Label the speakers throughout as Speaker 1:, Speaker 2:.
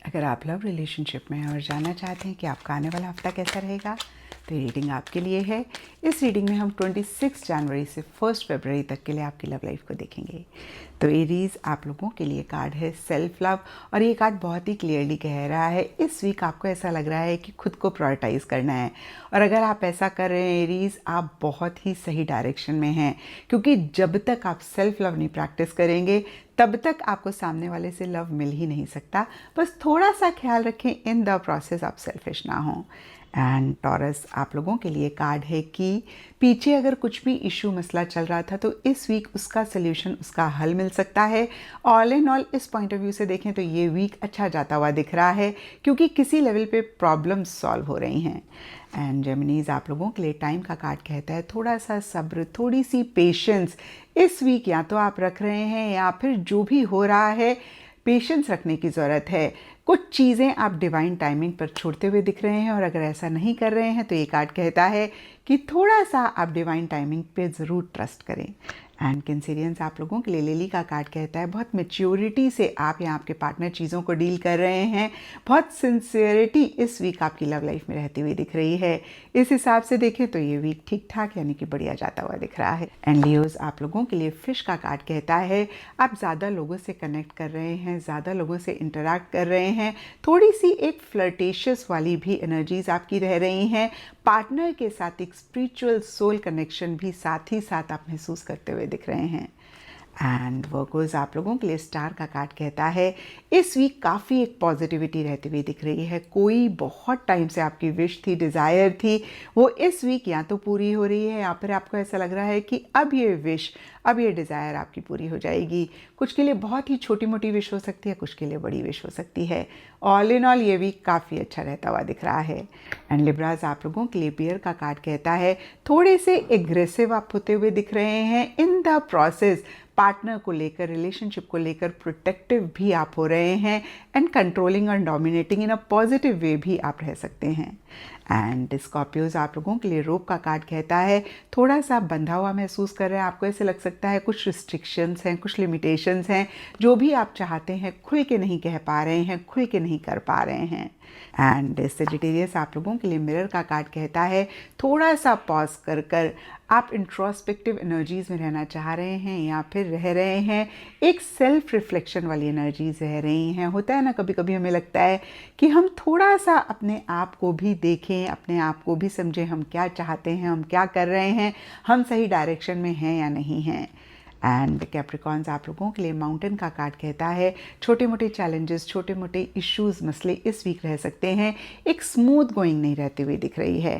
Speaker 1: अगर आप love relationship में हैं और जानना चाहते हैं कि आपका आने वाला हफ्ता कैसा रहेगा, तो ये रीडिंग आपके लिए है। इस रीडिंग में हम 26 जनवरी से 1 फरवरी तक के लिए आपकी लव लाइफ को देखेंगे। तो एरीज, आप लोगों के लिए कार्ड है सेल्फ लव, और ये कार्ड बहुत ही क्लियरली कह रहा है इस वीक आपको ऐसा लग रहा है कि खुद को प्रायोरिटाइज करना है। और अगर आप ऐसा कर रहे हैं एरीज, आप बहुत ही सही डायरेक्शन में हैं, क्योंकि जब तक आप सेल्फ लव नहीं प्रैक्टिस करेंगे तब तक आपको सामने वाले से लव मिल ही नहीं सकता। बस थोड़ा सा ख्याल रखें इन द प्रोसेस आप सेल्फिश ना हों। एंड टॉरस, आप लोगों के लिए कार्ड है कि पीछे अगर कुछ भी इशू मसला चल रहा था तो इस वीक उसका सोल्यूशन, उसका हल मिल सकता है। ऑल इन ऑल इस पॉइंट ऑफ व्यू से देखें तो ये वीक अच्छा जाता हुआ दिख रहा है, क्योंकि किसी लेवल पे प्रॉब्लम्स सॉल्व हो रही हैं। एंड जेमिनीज, आप लोगों के लिए टाइम का कार्ड कहता है थोड़ा सा सब्र, थोड़ी सी पेशेंस। इस वीक या तो आप रख रहे हैं या फिर जो भी हो रहा है पेशेंस रखने की ज़रूरत है। कुछ चीज़ें आप डिवाइन टाइमिंग पर छोड़ते हुए दिख रहे हैं, और अगर ऐसा नहीं कर रहे हैं तो ये कार्ड कहता है कि थोड़ा सा आप डिवाइन टाइमिंग पे ज़रूर ट्रस्ट करें। एंड कैंसेरियंस, आप लोगों के लिए लिली का कार्ड कहता है बहुत मैच्योरिटी से आप या आपके पार्टनर चीज़ों को डील कर रहे हैं। बहुत सिंसियरिटी इस वीक आपकी लव लाइफ में रहती हुई दिख रही है। इस हिसाब से देखें तो ये वीक ठीक ठाक यानी कि बढ़िया जाता हुआ दिख रहा है। एंड लियोज, आप लोगों के लिए फिश का कार्ड कहता है आप ज़्यादा लोगों से कनेक्ट कर रहे हैं, ज़्यादा लोगों से इंटरेक्ट कर रहे हैं, थोड़ी सी एक फ्लर्टेशियस वाली भी एनर्जीज आपकी रह रही हैं। पार्टनर के साथ एक स्पिरिचुअल सोल कनेक्शन भी साथ ही साथ आप महसूस करते हुए दिख रहे हैं। एंड वर्कर्स, आप लोगों के लिए स्टार का कार्ड कहता है इस वीक काफ़ी एक पॉजिटिविटी रहती हुई दिख रही है। कोई बहुत टाइम से आपकी विश थी, डिज़ायर थी, वो इस वीक या तो पूरी हो रही है या फिर आपको ऐसा लग रहा है कि अब ये विश, अब ये डिज़ायर आपकी पूरी हो जाएगी। कुछ के लिए बहुत ही छोटी मोटी विश हो सकती है, कुछ के लिए बड़ी विश हो सकती है। ऑल इन ऑल ये वीक काफ़ी अच्छा रहता हुआ दिख रहा है। एंड लिब्राज, आप लोगों के लिए बियर का कार्ड कहता है थोड़े से एग्रेसिव आप होते हुए दिख रहे हैं इन द प्रोसेस। पार्टनर को लेकर, रिलेशनशिप को लेकर प्रोटेक्टिव भी आप हो रहे हैं, एंड कंट्रोलिंग और dominating in a positive way भी आप रह सकते हैं। एंड स्कॉर्पियोज, आप लोगों के लिए रोप का कार्ड कहता है थोड़ा सा बंधा हुआ महसूस कर रहे हैं। आपको ऐसे लग सकता है कुछ रिस्ट्रिक्शंस हैं, कुछ लिमिटेशंस हैं, जो भी आप चाहते हैं खुल के नहीं कह पा रहे हैं, खुल के नहीं कर पा रहे हैं। एंड सेजिटेरियस, आप लोगों के लिए मिरर का कार्ड कहता है थोड़ा सा पॉज कर कर आप इंट्रोस्पेक्टिव एनर्जीज़ में रहना चाह रहे हैं या फिर रह रहे हैं, एक सेल्फ रिफ्लेक्शन वाली एनर्जीज रह रही हैं। होता है ना, कभी कभी हमें लगता है कि हम थोड़ा सा अपने आप को भी देखें, अपने आप को भी समझें, हम क्या चाहते हैं, हम क्या कर रहे हैं, हम सही डायरेक्शन में हैं या नहीं हैं। एंड कैप्रिकॉन्स, आप लोगों के लिए माउंटेन का कार्ड कहता है छोटे मोटे चैलेंजेस, छोटे मोटे इश्यूज, मसले इस वीक रह सकते हैं, एक स्मूथ गोइंग नहीं रहती हुई दिख रही है।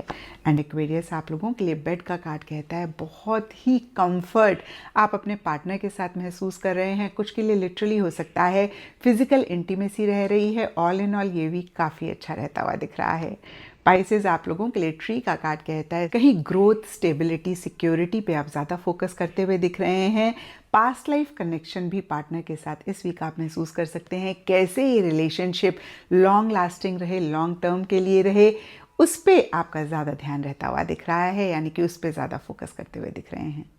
Speaker 1: एंड एक्वेरियस, आप लोगों के लिए बेड का कार्ड कहता है बहुत ही कंफर्ट आप अपने पार्टनर के साथ महसूस कर रहे हैं। कुछ के लिए लिटरली हो सकता है फिजिकल इंटीमेसी रह रही है। ऑल इन ऑल ये वीक काफ़ी अच्छा रहता हुआ दिख रहा है। पाइसेस, आप लोगों के लिए ट्री का कार्ड कहता है कहीं ग्रोथ, स्टेबिलिटी, सिक्योरिटी पे आप ज़्यादा फोकस करते हुए दिख रहे हैं। पास्ट लाइफ कनेक्शन भी पार्टनर के साथ इस वीक आप महसूस कर सकते हैं। कैसे ये रिलेशनशिप लॉन्ग लास्टिंग रहे, लॉन्ग टर्म के लिए रहे, उस पर आपका ज़्यादा ध्यान रहता हुआ दिख रहा है, यानी कि उस पर ज़्यादा फोकस करते हुए दिख रहे हैं।